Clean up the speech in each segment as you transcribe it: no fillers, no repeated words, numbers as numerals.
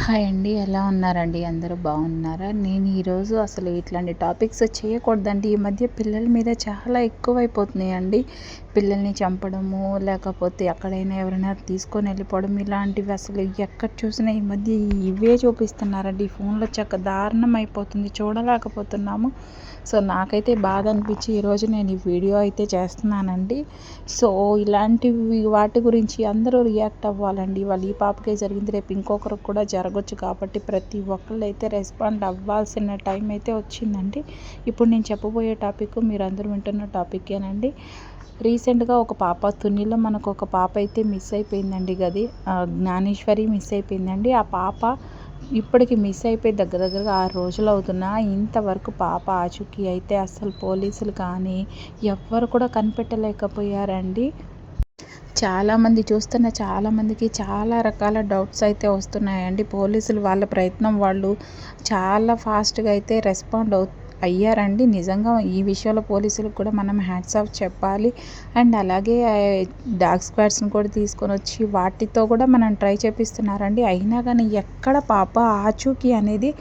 Hi అండి. ఎలా ఉన్నారండి? అందరూ బాగున్నారా? నేను ఈరోజు అసలు ఇట్లాంటి టాపిక్స్ చేయకూడదండి. ఈ మధ్య పిల్లల మీద చాలా ఎక్కువైపోతున్నాయండి. పిల్లల్ని చంపడము, లేకపోతే ఎక్కడైనా ఎవరైనా తీసుకొని వెళ్ళిపోవడం, ఇలాంటివి అసలు ఎక్కడ చూసినా ఈ మధ్య ఇవే చూపిస్తున్నారండి. ఈ ఫోన్లో దారుణం అయిపోతుంది, చూడలేకపోతున్నాము. సో నాకైతే బాధ అనిపించి ఈరోజు నేను ఈ వీడియో అయితే చేస్తున్నానండి. సో ఇలాంటివి వాటి గురించి అందరూ రియాక్ట్ అవ్వాలండి. వాళ్ళు ఈ పాపకే జరిగింది, రేపు ఇంకొకరికి కూడా జరగవచ్చు. కాబట్టి ప్రతి ఒక్కళ్ళు అయితే రెస్పాండ్ అవ్వాల్సిన టైం అయితే వచ్చిందండి. ఇప్పుడు నేను చెప్పబోయే టాపిక్ మీరందరూ వింటున్న టాపిక్కేనండి. రీసెంట్గా ఒక పాప తునిలో మనకు ఒక పాప అయితే మిస్ అయిపోయిందండి. జ్ఞానేశ్వరి మిస్ అయిపోయిందండి. ఆ పాప ఇప్పటికి మిస్ అయిపోయి దగ్గరగా 6 రోజులు అవుతున్నా ఇంతవరకు పాప ఆచూకీ అయితే అస్సలు పోలీసులు కానీ ఎవ్వరు కూడా కనిపెట్టలేకపోయారండి. చాలామంది చూస్తున్న చాలామందికి చాలా రకాల డౌట్స్ అయితే వస్తున్నాయండి. పోలీసులు వాళ్ళ ప్రయత్నం వాళ్ళు చాలా ఫాస్ట్గా అయితే రెస్పాండ్ అయ్యారండి. నిజంగా ఈ విషయంలో పోలీసులకు కూడా మనం హ్యాట్స్ ఆఫ్ చెప్పాలి. అండ్ అలాగే డాగ్ స్క్వాడ్స్ని కూడా తీసుకొని వచ్చి వాటితో కూడా మనం ట్రై చేపిస్తున్నారండి. అయినా కానీ ఎక్కడ పాప ఆచూకీ అనేది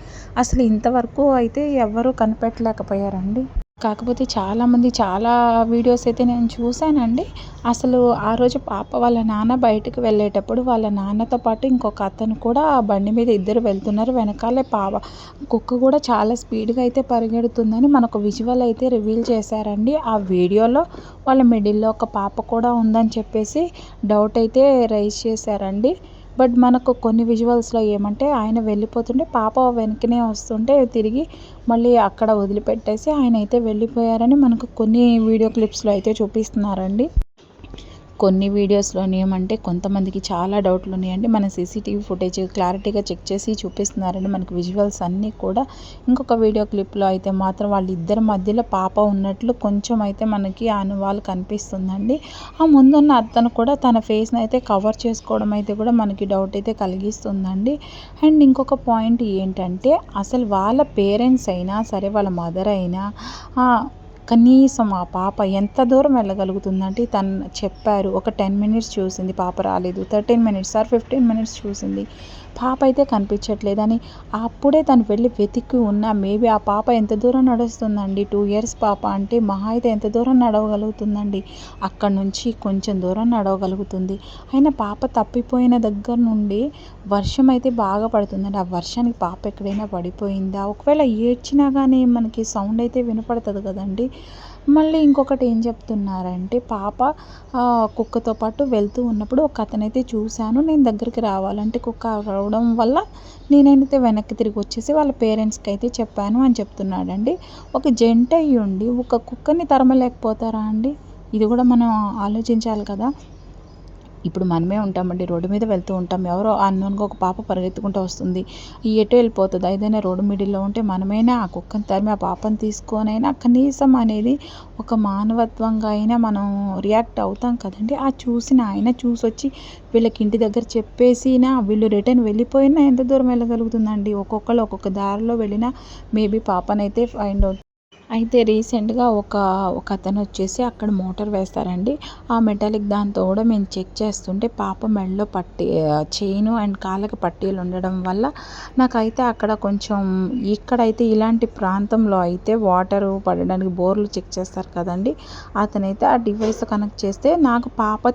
అసలు ఇంతవరకు అయితే ఎవరూ కనిపెట్టలేకపోయారండి. కాకపోతే చాలామంది చాలా వీడియోస్ అయితే నేను చూశానండి. అసలు ఆ రోజు పాప వాళ్ళ నాన్న బయటకు వెళ్ళేటప్పుడు వాళ్ళ నాన్నతో పాటు ఇంకొక అతను కూడా ఆ బండి మీద ఇద్దరు వెళ్తున్నారు. వెనకాలే కుక్క కూడా చాలా స్పీడ్గా అయితే పరిగెడుతుందని మనకు విజువల్ అయితే రివీల్ చేశారండి. ఆ వీడియోలో వాళ్ళ మిడిల్లో ఒక పాప కూడా ఉందని చెప్పేసి డౌట్ అయితే రైజ్ చేశారండి. బట్ మనకు కొన్ని విజువల్స్లో ఏమంటే ఆయన వెళ్ళిపోతుంటే పాప వెనకనే వస్తుంటే తిరిగి మళ్ళీ అక్కడ వదిలిపెట్టేసి ఆయన అయితే వెళ్ళిపోయారని మనకు కొన్ని వీడియో క్లిప్స్లో అయితే చూపిస్తున్నారండి. కొన్ని వీడియోస్లోని ఏమంటే కొంతమందికి చాలా డౌట్లు ఉన్నాయండి. మన సీసీటీవీ ఫుటేజ్ క్లారిటీగా చెక్ చేసి చూపిస్తున్నారండి మనకు విజువల్స్ అన్నీ కూడా. ఇంకొక వీడియో క్లిప్లో అయితే మాత్రం వాళ్ళిద్దరి మధ్యలో పాప ఉన్నట్లు కొంచెం అయితే మనకి ఆనవాళ్ళు కనిపిస్తుందండి. ఆ ముందున్న అతను కూడా తన ఫేస్ని అయితే కవర్ చేసుకోవడం అయితే కూడా మనకి డౌట్ అయితే కలిగిస్తుందండి. అండ్ ఇంకొక పాయింట్ ఏంటంటే అసలు వాళ్ళ పేరెంట్స్ అయినా సరే, వాళ్ళ మదర్ అయినా కనీసం ఆ పాప ఎంత దూరం వెళ్ళగలుగుతుందంటే తను చెప్పారు. ఒక 10 మినిట్స్ చూసింది, పాప రాలేదు. 13 మినిట్స్ ఆర్ 15 మినిట్స్ చూసింది, పాప అయితే కనిపించట్లేదని. అప్పుడే తను వెళ్ళి వెతికి ఉన్నా మేబీ ఆ పాప ఎంత దూరం నడుస్తుందండి? 2 ఇయర్స్ పాప అంటే మహా అయితే ఎంత దూరం నడవగలుగుతుందండి? అక్కడి నుంచి కొంచెం దూరం నడవగలుగుతుంది. అయినా పాప తప్పిపోయిన దగ్గర నుండి వర్షం అయితే బాగా పడుతుందండి. ఆ వర్షానికి పాప ఎక్కడైనా పడిపోయిందా? ఒకవేళ ఏడ్చినా కానీ మనకి సౌండ్ అయితే వినపడుతుంది కదండి. మళ్ళీ ఇంకొకటి ఏం చెప్తున్నారంటే పాప కుక్కతో పాటు వెళ్తూ ఉన్నప్పుడు ఒక అతనైతే చూశాను, నేను దగ్గరికి రావాలంటే కుక్క అరవడం వల్ల నేనైతే వెనక్కి తిరిగి వచ్చేసి వాళ్ళ పేరెంట్స్కి అయితే చెప్పాను అని చెప్తున్నాడండి. ఒక జంట అయ్యి ఉండి ఒక కుక్కని తరమలేకపోతారా అండి? ఇది కూడా మనం ఆలోచించాలి కదా. ఇప్పుడు మనమే ఉంటామండి, రోడ్డు మీద వెళ్తూ ఉంటాం, ఎవరో అన్నోన్గా ఒక పాప పరిగెత్తుకుంటూ వస్తుంది, ఎటు వెళ్ళిపోతుంది. ఏదైనా రోడ్డు మిడిల్లో ఉంటే మనమైనా ఆ కుక్కని తరిమి ఆ పాపను తీసుకొనైనా కనీసం అనేది ఒక మానవత్వంగా అయినా మనం రియాక్ట్ అవుతాం కదండి. ఆ చూసిన ఆయన చూసొచ్చి వీళ్ళకి ఇంటి దగ్గర చెప్పేసినా వీళ్ళు రిటర్న్ వెళ్ళిపోయినా ఎంత దూరం వెళ్ళగలుగుతుందండి? ఒక్కొక్కరు ఒక్కొక్క దారిలో వెళ్ళినా మేబీ పాపనైతే ఫైండ్ అవుట్. అయితే రీసెంట్గా ఒక అతను వచ్చేసి అక్కడ మోటార్ వేస్తారండి. ఆ మెటాలిక్ దాంతో కూడా మేము చెక్ చేస్తుంటే పాప మెడలో చైను అండ్ కాళ్ళకి పట్టీలు ఉండడం వల్ల నాకైతే అక్కడ కొంచెం ఇక్కడైతే ఇలాంటి ప్రాంతంలో అయితే వాటరు పడడానికి బోర్లు చెక్ చేస్తారు కదండి. అతనైతే ఆ డివైస్ కనెక్ట్ చేస్తే నాకు పాప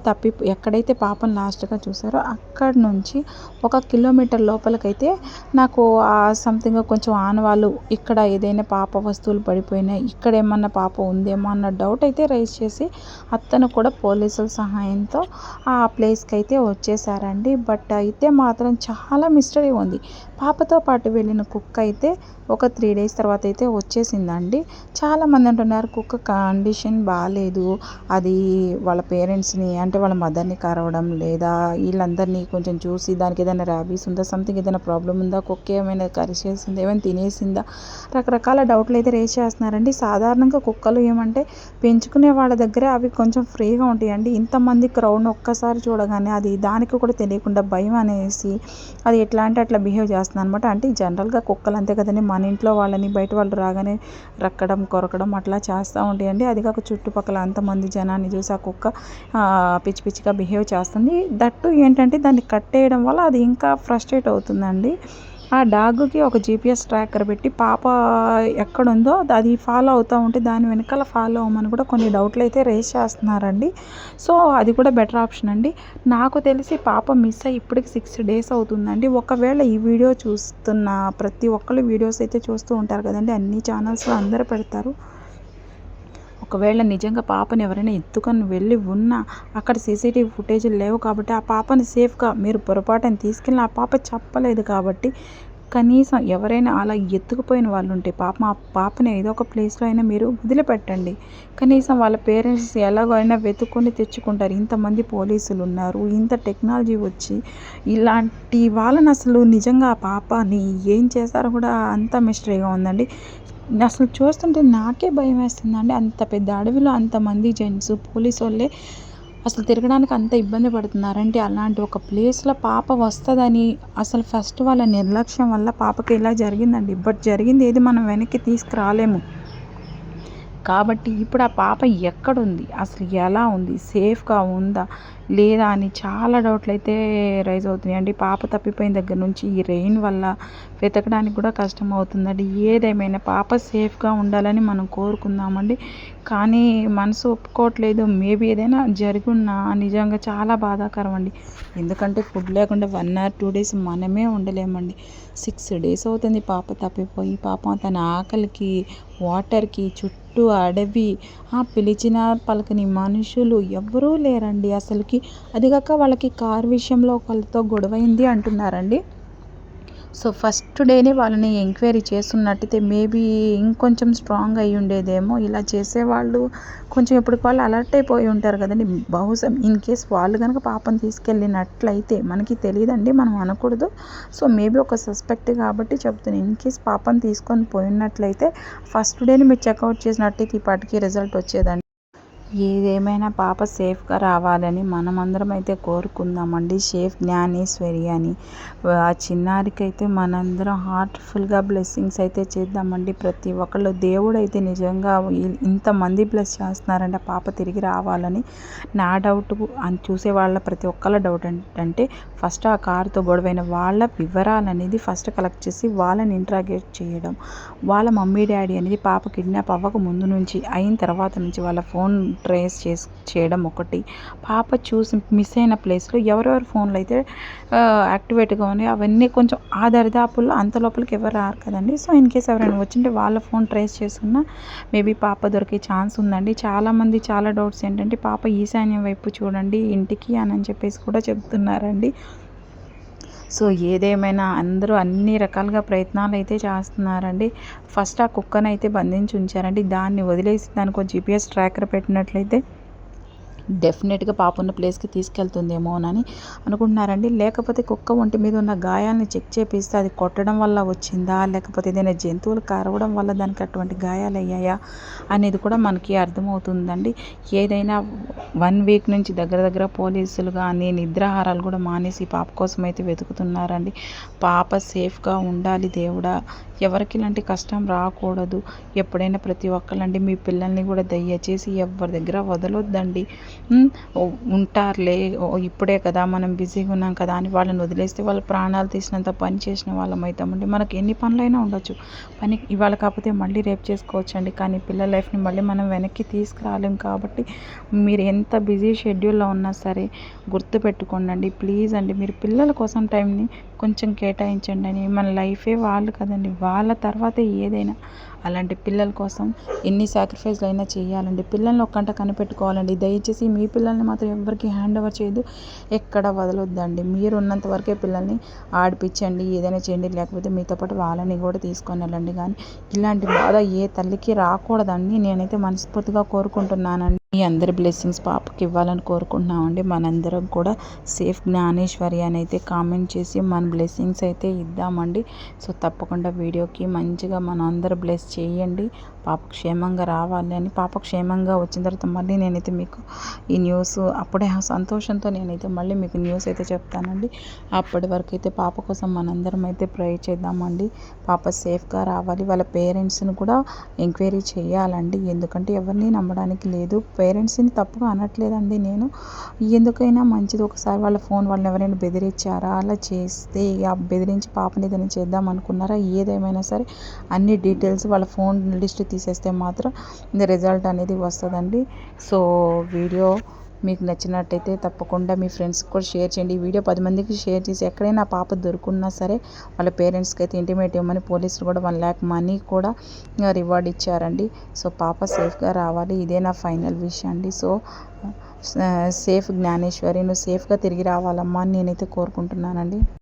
ఎక్కడైతే పాపను లాస్ట్గా చూసారో అక్కడ నుంచి 1 కిలోమీటర్ లోపలికైతే నాకు సంథింగ్ కొంచెం ఆనవాళ్ళు ఇక్కడ ఏదైనా పాప వస్తువులు పడిపోయినాయి, ఇక్కడ ఏమన్నా పాప ఉందేమో అన్న డౌట్ అయితే రైజ్ చేసి అతను కూడా పోలీసుల సహాయంతో ఆ ప్లేస్కి అయితే వచ్చేసారండి. బట్ అయితే మాత్రం చాలా మిస్టరీ ఉంది. పాపతో పాటు వెళ్ళిన కుక్క అయితే ఒక 3 డేస్ తర్వాత అయితే వచ్చేసిందండి. చాలామంది అంటున్నారు కుక్క కండిషన్ బాగాలేదు, అది వాళ్ళ పేరెంట్స్ని అంటే వాళ్ళ మదర్ని కరవడం లేదా వీళ్ళందరినీ కొంచెం చూసి దానికి ఏదైనా ర్యాబీస్ ఉందా, సంథింగ్ ఏదైనా ప్రాబ్లం ఉందా, కుక్క ఏమైనా కరిచేసిందా, ఏమైనా తినేసిందా, రకరకాల డౌట్లు అయితే రేస్ చేస్తున్నారు. చేస్తున్నారండి. సాధారణంగా కుక్కలు ఏమంటే పెంచుకునే వాళ్ళ దగ్గర అవి కొంచెం ఫ్రీగా ఉంటాయండి. ఇంతమంది క్రౌడ్‌ని ఒక్కసారి చూడగానే అది దానికి కూడా తెలియకుండా భయం అనేసి అది ఎట్లా అంటే అట్లా బిహేవ్ చేస్తుందనమాట. అంటే జనరల్‌గా కుక్కలు అంతే కదండీ, మన ఇంట్లో వాళ్ళని బయట వాళ్ళు రాగానే రక్కడం, కొరకడం అట్లా చేస్తూ ఉంటాయండి. అది కాక చుట్టుపక్కల అంతమంది జనాన్ని చూసి ఆ కుక్క పిచ్చి పిచ్చిగా బిహేవ్ చేస్తుంది. దట్టు ఏంటంటే దాన్ని కట్టేయడం వల్ల అది ఇంకా ఫ్రస్ట్రేట్ అవుతుందండి. ఆ డాగ్‌కి ఒక జీపీఎస్ ట్రాకర్ పెట్టి పాప ఎక్కడుందో అది ఫాలో అవుతూ ఉంటే దాని వెనకాల ఫాలో అవ్వమని కూడా కొన్ని డౌట్‌లయితే రైజ్ చేస్తున్నారండి. సో, అది కూడా బెటర్ ఆప్షన్ అండి. నాకు తెలిసి పాప మిస్ అయ్యి ఇప్పటికి 6 డేస్ అవుతుందండి. ఒకవేళ ఈ వీడియో చూస్తున్న ప్రతి ఒక్కళ్ళు వీడియోస్ అయితే చూస్తూ ఉంటారు కదండీ! అన్ని ఛానల్స్‌లో అందరూ పెడతారు. ఒకవేళ నిజంగా పాపని ఎవరైనా ఎత్తుకొని వెళ్ళి ఉన్నా అక్కడ సీసీటీవీ ఫుటేజీలు లేవు కాబట్టి ఆ పాపని సేఫ్గా మీరు పొరపాటున తీసుకెళ్ళిన ఆ పాప చెప్పలేదు కాబట్టి కనీసం ఎవరైనా అలా ఎత్తుకుపోయిన వాళ్ళు ఉంటే పాపం ఆ పాపని ఏదో ఒక ప్లేస్లో అయినా మీరు వదిలిపెట్టండి. కనీసం వాళ్ళ పేరెంట్స్ ఎలాగైనా వెతుక్కొని తెచ్చుకుంటారు. ఇంతమంది పోలీసులు ఉన్నారు, ఇంత టెక్నాలజీ వచ్చి ఇలాంటి వాళ్ళని అసలు నిజంగా ఆ పాపని ఏం చేస్తారో కూడా అంత మిస్టరీగా ఉందండి. అసలు చూస్తుంటే నాకే భయమేస్తుందండి. అంత పెద్ద అడవిలో అంతమంది జెంట్స్ పోలీసోళ్ళే అసలు తిరగడానికి అంత ఇబ్బంది పడుతున్నారంటే అలాంటి ఒక ప్లేస్‌లో పాప వస్తదని అసలు ఫస్ట్ వాళ్ళ నిర్లక్ష్యం వల్ల పాపకి ఇలా జరిగిందండి. బట్ జరిగింది ఏది మనం వెనక్కి తీసుకురాలేము. కాబట్టి ఇప్పుడు ఆ పాప ఎక్కడుంది? అసలు ఎలా ఉంది? సేఫ్‌గా ఉందా? లేదా? అని చాలా డౌట్‌లయితే రైజ్ అవుతున్నాయండి. పాప తప్పిపోయిన దగ్గర నుంచి ఈ రెయిన్ వల్ల వెతకడానికి కూడా కష్టమవుతుందండి. ఏదేమైనా పాప సేఫ్‌గా ఉండాలని మనం కోరుకుందామండి. కానీ మనసు ఒప్పుకోవట్లేదు. మేబీ ఏదైనా జరిగున్నా నిజంగా చాలా బాధాకరం అండి. ఎందుకంటే ఫుడ్ లేకుండా 1 ఆర్ 2 డేస్ మనమే ఉండలేమండి. 6 డేస్ అవుతుంది పాప తప్పిపోయి. పాపం తన ఆకలికి, వాటర్‌కి చుట్టూ అడవి, పిలిచినా పలకని మనుషులు ఎవ్వరూ లేరండి అసలుకి. అది కాక వాళ్ళకి కార్ విషయంలో ఒకళ్ళతో గొడవైంది అంటున్నారండి. సో, ఫస్ట్ డేనే వాళ్ళని ఎంక్వైరీ చేస్తున్నట్టయితే మేబీ ఇంకొంచెం స్ట్రాంగ్ అయ్యి ఉండేదేమో. ఇలా చేసేవాళ్ళు కొంచెం ఎప్పటికి వాళ్ళు అలర్ట్ అయిపోయి ఉంటారు కదండీ. బహుశా ఇన్ కేస్ వాళ్ళు కనుక పాపను తీసుకెళ్ళినట్లయితే మనకి తెలీదండి, మనం అనకూడదు. సో, మేబీ ఒక సస్పెక్ట్ కాబట్టి చెప్తున్నాను. ఇన్ కేస్ పాపను తీసుకొని పోయినట్లయితే ఫస్ట్ డేని మీరు చెక్అవుట్ చేసినట్టయితే ఈ పాటికి రిజల్ట్ వచ్చేదండి. ఏదేమైనా పాప సేఫ్‌గా రావాలని మనమందరం అయితే కోరుకుందామండి. సేఫ్ జ్ఞానేశ్వరి అని. ఆ చిన్నారికైతే మనందరం హార్ట్‌ఫుల్‌గా బ్లెస్సింగ్స్ అయితే చేద్దామండి. ప్రతి ఒక్కళ్ళు దేవుడైతే నిజంగా ఇంతమంది బ్లెస్ చేస్తున్నారంటే ఆ పాప తిరిగి రావాలని. నా డౌట్ చూసే వాళ్ళ ప్రతి ఒక్కళ్ళ డౌట్ ఏంటంటే ఫస్ట్ ఆ కారుతో గొడవైన వాళ్ళ వివరాలనేది ఫస్ట్ కలెక్ట్ చేసి వాళ్ళని ఇంట్రాగేట్ చేయడం. వాళ్ళ మమ్మీ డ్యాడీ అనేది పాప కిడ్నాప్ అవ్వక ముందు నుంచి, అయిన తర్వాత నుంచి వాళ్ళ ఫోన్ ట్రేస్ చేయడం ఒకటి. పాప చూసి మిస్ అయిన ప్లేస్‌లో ఎవరెవరి ఫోన్‌లో అయితే యాక్టివేట్‌గా ఉన్నాయో అవన్నీ కొంచెం ఆ దరిదాపుల్లో అంత లోపలికి ఎవరు రారు కదండీ. సో, ఇన్ కేస్ ఎవరైనా వచ్చింటే వాళ్ళ ఫోన్ ట్రేస్ చేసుకున్నా మేబీ పాప దొరికే ఛాన్స్ ఉందండి. చాలామంది చాలా డౌట్స్ ఏంటంటే పాప ఈశాన్యం వైపు చూడండి ఇంటికి అని చెప్పేసి కూడా చెప్తున్నారండి. సో, ఏదేమైనా అందరూ అన్ని రకాలుగా ప్రయత్నాలైతే చేస్తున్నారండి. ఫస్ట్ ఆ కుక్కనైతే బంధించి ఉంచారండి. దాన్ని వదిలేసి దానికో జీపీఎస్ ట్రాకర్ పెట్టినట్లయితే డెఫినెట్‌గా పాప ఉన్న ప్లేస్‌కి తీసుకెళ్తుందేమోనని అనుకుంటున్నారండి. లేకపోతే కుక్క ఒంటి మీద ఉన్న గాయాలను చెక్ చేపిస్తే అది కొట్టడం వల్ల వచ్చిందా? లేకపోతే ఏదైనా జంతువులు కరవడం వల్ల దానికి అటువంటి గాయాలయ్యాయా? అనేది కూడా మనకి అర్థమవుతుందండి. ఏదైనా 1 వీక్ నుంచి దగ్గర పోలీసులు గానీ నిద్రాహారాలు కూడా మానేసి పాప కోసం అయితే వెతుకుతున్నారండి. పాప సేఫ్‌గా ఉండాలి దేవుడా! ఎవరికి ఇలాంటి కష్టం రాకూడదు. ఎప్పుడైనా ప్రతి ఒక్కళ్ళండి మీ పిల్లల్ని కూడా దయచేసి ఎవరి దగ్గర వదలొద్దండి. ఉంటారులే, ఇప్పుడే కదా మనం బిజీగా ఉన్నాం కదా అని వాళ్ళని వదిలేస్తే వాళ్ళ ప్రాణాలు తీసినంత పని చేసిన వాళ్ళం అవుతామండి. మనకి ఎన్ని పనులైనా ఉండొచ్చు. పని ఇవాళ కాకపోతే మళ్ళీ రేపు చేసుకోవచ్చండి. కానీ పిల్లల లైఫ్ని మళ్ళీ మనం వెనక్కి తీసుకురాలేం కాబట్టి మీరు ఎంత బిజీ షెడ్యూల్లో ఉన్నా సరే గుర్తుపెట్టుకోండి ప్లీజ్ అండి. మీరు పిల్లల కోసం టైంని కొంచెం కేటాయించండి అని. మన లైఫే వాళ్ళు కదండి, వాళ్ళ తర్వాతే ఏదైనా. అలాంటి పిల్లల కోసం ఎన్ని సాక్రిఫైస్లు అయినా చేయాలండి. పిల్లల్ని ఒక్కంట కనిపెట్టుకోవాలండి. దయచేసి మీ పిల్లల్ని మాత్రం ఎవరికి హ్యాండ్ ఓవర్ చేయదు, ఎక్కడ వదలొద్దండి. మీరు ఉన్నంత వరకే పిల్లల్ని ఆడిపించండి, ఏదైనా చేయండి. లేకపోతే మీతో పాటు వాళ్ళని కూడా తీసుకొని వెళ్ళండి. కానీ ఇలాంటి బాధ ఏ తల్లికి రాకూడదని నేనైతే మనస్ఫూర్తిగా కోరుకుంటున్నానండి. ఈ అందరి బ్లెస్సింగ్స్ పాపకి ఇవ్వాలని కోరుకుంటున్నామండి. మనందరం కూడా సేఫ్ జ్ఞానేశ్వరి అని అయితే కామెంట్ చేసి మన బ్లెస్సింగ్స్ అయితే ఇద్దామండి. సో తప్పకుండా వీడియోకి మంచిగా మన అందరూ బ్లెస్ చేయండి. పాప క్షేమంగా రావాలి అని. పాప క్షేమంగా వచ్చిన తర్వాత మళ్ళీ నేనైతే మీకు ఈ న్యూస్ అప్పుడే ఆ సంతోషంతో నేనైతే మళ్ళీ మీకు న్యూస్ అయితే చెప్తానండి. అప్పటి వరకు అయితే పాప కోసం మనందరం అయితే ప్రే చేద్దామండి. పాప సేఫ్గా రావాలి. వాళ్ళ పేరెంట్స్ని కూడా ఎంక్వైరీ చేయాలండి. ఎందుకంటే ఎవరిని నమ్మడానికి లేదు. పేరెంట్స్ని తప్పుగా అనట్లేదండి నేను. ఎందుకైనా మంచిది ఒకసారి వాళ్ళ ఫోన్ వాళ్ళని ఎవరైనా బెదిరించారా, అలా చేస్తే ఆ బెదిరించి పాపని ఏదైనా చేద్దాం అనుకున్నారా, ఏదేమైనా సరే అన్ని డీటెయిల్స్ వాళ్ళ ఫోన్ లిస్ట్ తీసేస్తే మాత్రం రిజల్ట్ అనేది వస్తుందండి. సో వీడియో మీకు నచ్చినట్టయితే తప్పకుండా మీ ఫ్రెండ్స్కి కూడా షేర్ చేయండి. ఈ వీడియో 10 మందికి షేర్ చేసి ఎక్కడైనా పాప దొరుకున్నా సరే వాళ్ళ పేరెంట్స్కి అయితే ఇంటిమేట్ ఇవ్వమని పోలీసులు కూడా 1 lakh మనీ కూడా రివార్డ్ ఇచ్చారండి. సో పాప సేఫ్గా రావాలి. ఇదే నా ఫైనల్ విష్ అండి. సో సేఫ్ జ్ఞానేశ్వరి, నువ్వు సేఫ్గా తిరిగి రావాలమ్మా అని నేనైతే కోరుకుంటున్నానండి.